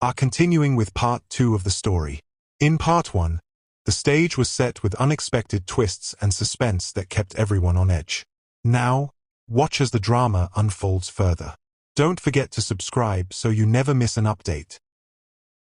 are continuing with part 2 of the story. In part 1, the stage was set with unexpected twists and suspense that kept everyone on edge. Now, watch as the drama unfolds further. Don't forget to subscribe so you never miss an update.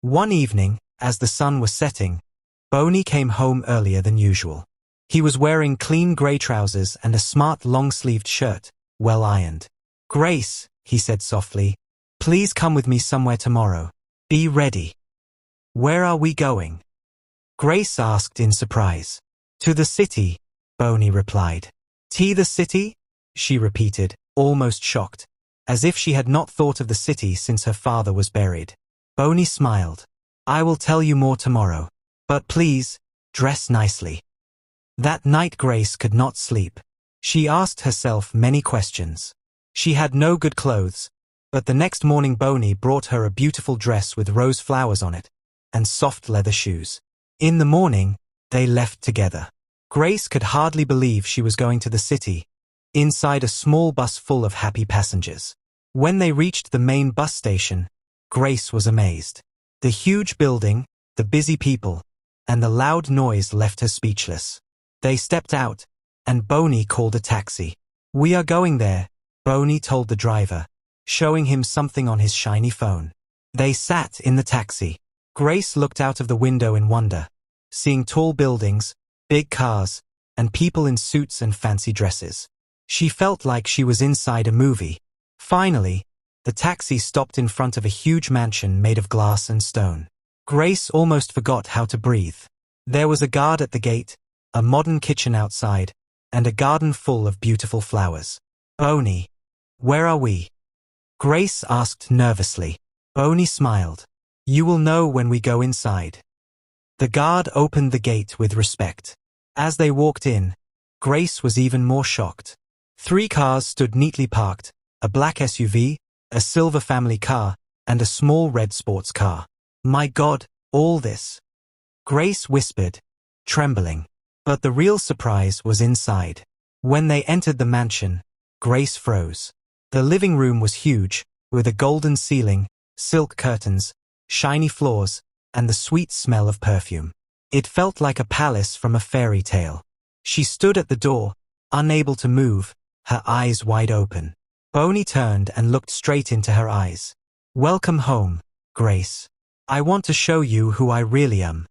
One evening, as the sun was setting, Boni came home earlier than usual. He was wearing clean grey trousers and a smart long-sleeved shirt, well ironed. "Grace," he said softly, "please come with me somewhere tomorrow. Be ready." "Where are we going?" Grace asked in surprise. "To the city," Boni replied. The city?" she repeated, almost shocked, as if she had not thought of the city since her father was buried. Boni smiled. "I will tell you more tomorrow. But please, dress nicely." That night Grace could not sleep. She asked herself many questions. She had no good clothes, but the next morning Boni brought her a beautiful dress with rose flowers on it, and soft leather shoes. In the morning, they left together. Grace could hardly believe she was going to the city, inside a small bus full of happy passengers. When they reached the main bus station, Grace was amazed. The huge building, the busy people, and the loud noise left her speechless. They stepped out, and Boni called a taxi. "We are going there," Boni told the driver, showing him something on his shiny phone. They sat in the taxi. Grace looked out of the window in wonder, seeing tall buildings, big cars, and people in suits and fancy dresses. She felt like she was inside a movie. Finally, the taxi stopped in front of a huge mansion made of glass and stone. Grace almost forgot how to breathe. There was a guard at the gate, a modern kitchen outside, and a garden full of beautiful flowers. "Boni, where are we?" Grace asked nervously. Boni smiled. "You will know when we go inside." The guard opened the gate with respect. As they walked in, Grace was even more shocked. 3 cars stood neatly parked, a black SUV, a silver family car, and a small red sports car. "My God, all this!" Grace whispered, trembling. But the real surprise was inside. When they entered the mansion, Grace froze. The living room was huge, with a golden ceiling, silk curtains, shiny floors, and the sweet smell of perfume. It felt like a palace from a fairy tale. She stood at the door, unable to move, her eyes wide open. Boni turned and looked straight into her eyes. "Welcome home, Grace. I want to show you who I really am."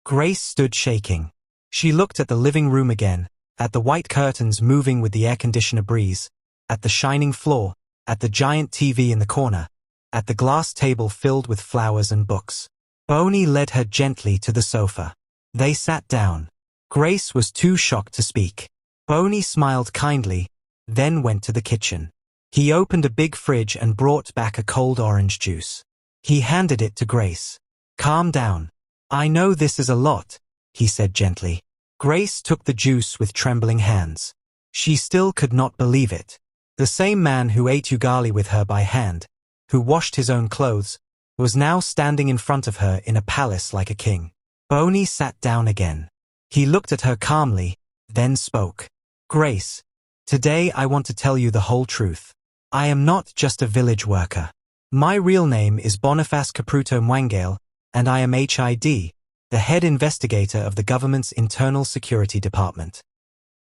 Grace stood shaking. She looked at the living room again, at the white curtains moving with the air conditioner breeze, at the shining floor, at the giant TV in the corner, at the glass table filled with flowers and books. Boni led her gently to the sofa. They sat down. Grace was too shocked to speak. Boni smiled kindly, then went to the kitchen. He opened a big fridge and brought back a cold orange juice. He handed it to Grace. "Calm down. I know this is a lot," he said gently. Grace took the juice with trembling hands. She still could not believe it. The same man who ate ugali with her by hand, who washed his own clothes, was now standing in front of her in a palace like a king. Boni sat down again. He looked at her calmly, then spoke. "Grace, today I want to tell you the whole truth. I am not just a village worker. My real name is Boniface Capruto Mwangale, and I am HID, the head investigator of the government's Internal Security Department."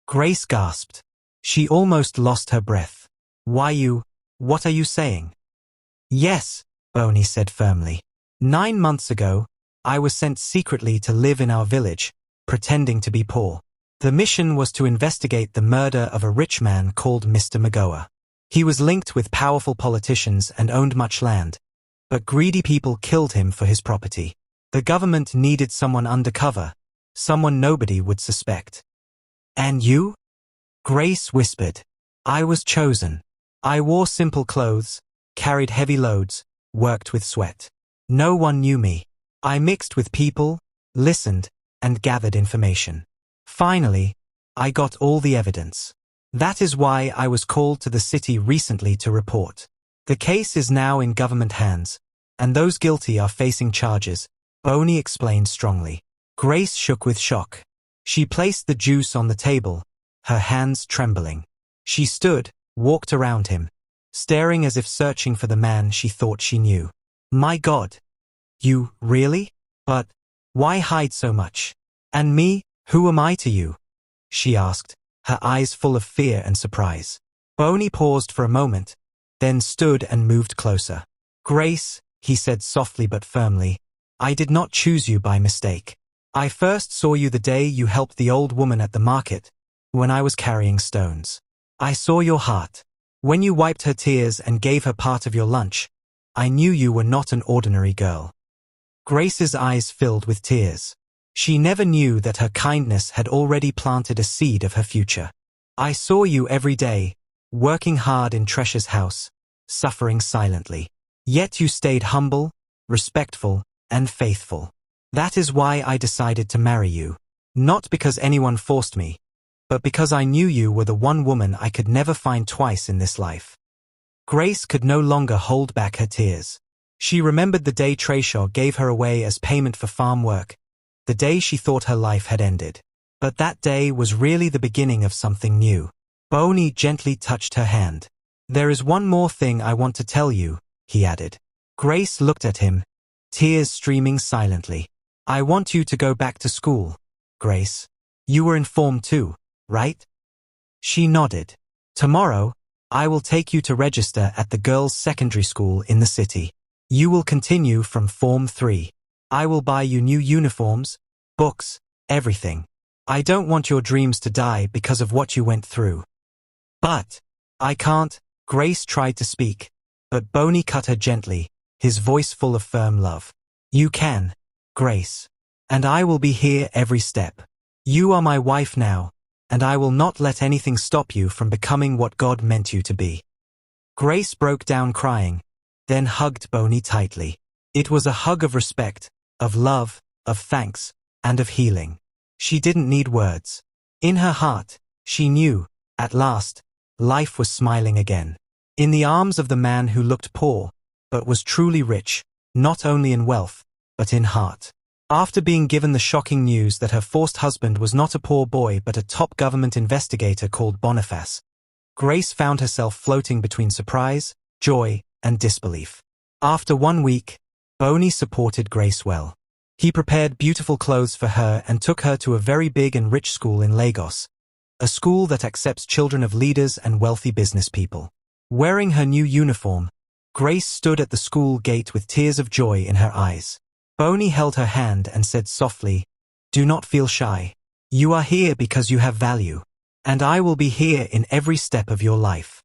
Grace gasped. She almost lost her breath. What are you saying?" "Yes," Boni said firmly. 9 months ago, I was sent secretly to live in our village, pretending to be poor. The mission was to investigate the murder of a rich man called Mr. Magoa. He was linked with powerful politicians and owned much land, but greedy people killed him for his property. The government needed someone undercover, someone nobody would suspect. "And you?" Grace whispered. "I was chosen. I wore simple clothes, carried heavy loads, worked with sweat. No one knew me. I mixed with people, listened, and gathered information. Finally, I got all the evidence. That is why I was called to the city recently to report. The case is now in government hands, and those guilty are facing charges," Boni explained strongly. Grace shook with shock. She placed the juice on the table, her hands trembling. She stood, walked around him, staring as if searching for the man she thought she knew. "My God, You, really? But why hide so much? And me, who am I to you? She asked, her eyes full of fear and surprise. Boni paused for a moment, then stood and moved closer. Grace, he said softly but firmly, I did not choose you by mistake. I first saw you the day you helped the old woman at the market, when I was carrying stones. I saw your heart. When you wiped her tears and gave her part of your lunch, I knew you were not an ordinary girl. Grace's eyes filled with tears. She never knew that her kindness had already planted a seed of her future. I saw you every day, working hard in Tresha's house, suffering silently. Yet you stayed humble, respectful, and faithful. That is why I decided to marry you. Not because anyone forced me, but because I knew you were the one woman I could never find twice in this life. Grace could no longer hold back her tears. She remembered the day Tresha gave her away as payment for farm work, the day she thought her life had ended. But that day was really the beginning of something new. Boni gently touched her hand. There is one more thing I want to tell you, he added. Grace looked at him, tears streaming silently. I want you to go back to school, Grace. You were informed too, right? She nodded. Tomorrow, I will take you to register at the girls' secondary school in the city. You will continue from Form 3. I will buy you new uniforms, books, everything. I don't want your dreams to die because of what you went through. But I can't, Grace tried to speak, but Boni cut her gently, his voice full of firm love. You can, Grace. And I will be here every step. You are my wife now, and I will not let anything stop you from becoming what God meant you to be. Grace broke down crying, then hugged Boni tightly. It was a hug of respect, of love, of thanks, and of healing. She didn't need words. In her heart, she knew, at last, life was smiling again. In the arms of the man who looked poor, but was truly rich, not only in wealth, but in heart. After being given the shocking news that her forced husband was not a poor boy but a top government investigator called Boniface, Grace found herself floating between surprise, joy, and disbelief. After 1 week, Boni supported Grace well. He prepared beautiful clothes for her and took her to a very big and rich school in Lagos, a school that accepts children of leaders and wealthy business people. Wearing her new uniform, Grace stood at the school gate with tears of joy in her eyes. Boni held her hand and said softly, Do not feel shy. You are here because you have value, and I will be here in every step of your life.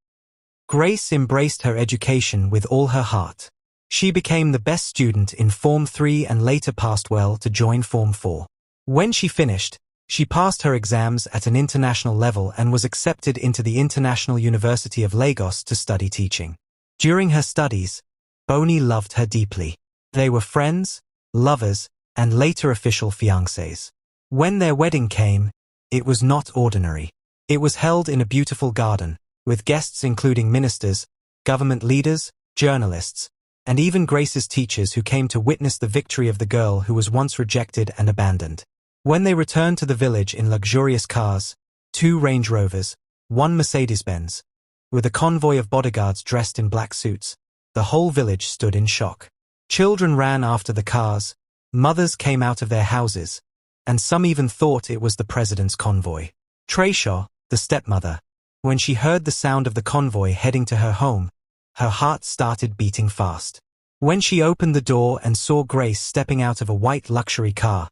Grace embraced her education with all her heart. She became the best student in Form 3 and later passed well to join Form 4. When she finished, she passed her exams at an international level and was accepted into the International University of Lagos to study teaching. During her studies, Boni loved her deeply. They were friends, lovers, and later official fiancés. When their wedding came, it was not ordinary. It was held in a beautiful garden, with guests including ministers, government leaders, journalists, and even Grace's teachers who came to witness the victory of the girl who was once rejected and abandoned. When they returned to the village in luxurious cars, 2 Range Rovers, 1 Mercedes-Benz, with a convoy of bodyguards dressed in black suits, the whole village stood in shock. Children ran after the cars, mothers came out of their houses, and some even thought it was the president's convoy. Tresha, the stepmother, when she heard the sound of the convoy heading to her home, her heart started beating fast. When she opened the door and saw Grace stepping out of a white luxury car,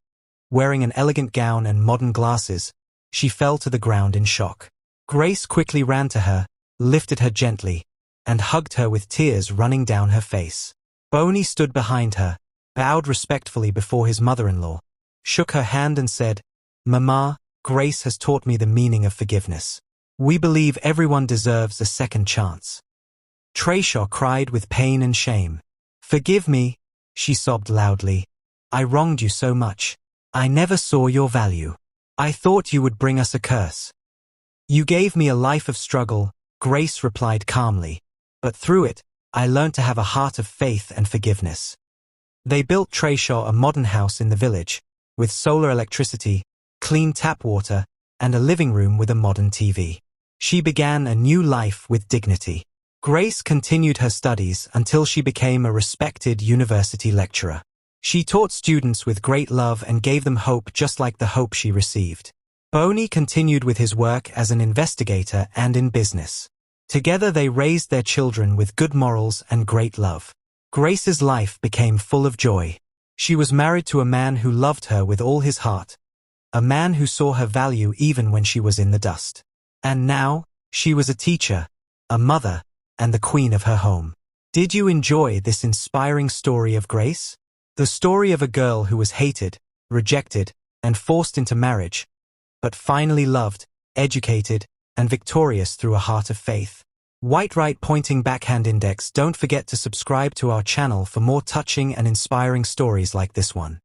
wearing an elegant gown and modern glasses, she fell to the ground in shock. Grace quickly ran to her, lifted her gently, and hugged her with tears running down her face. Boni stood behind her, bowed respectfully before his mother-in-law, shook her hand and said, Mama, Grace has taught me the meaning of forgiveness. We believe everyone deserves a second chance. Tresha cried with pain and shame. Forgive me, she sobbed loudly. I wronged you so much. I never saw your value. I thought you would bring us a curse. You gave me a life of struggle, Grace replied calmly. But through it, I learned to have a heart of faith and forgiveness. They built Tresha a modern house in the village, with solar electricity, clean tap water, and a living room with a modern TV. She began a new life with dignity. Grace continued her studies until she became a respected university lecturer. She taught students with great love and gave them hope just like the hope she received. Boni continued with his work as an investigator and in business. Together they raised their children with good morals and great love. Grace's life became full of joy. She was married to a man who loved her with all his heart, a man who saw her value even when she was in the dust. And now, she was a teacher, a mother, and the queen of her home. Did you enjoy this inspiring story of Grace? The story of a girl who was hated, rejected, and forced into marriage, but finally loved, educated, and victorious through a heart of faith. White right pointing backhand index. Don't forget to subscribe to our channel for more touching and inspiring stories like this one.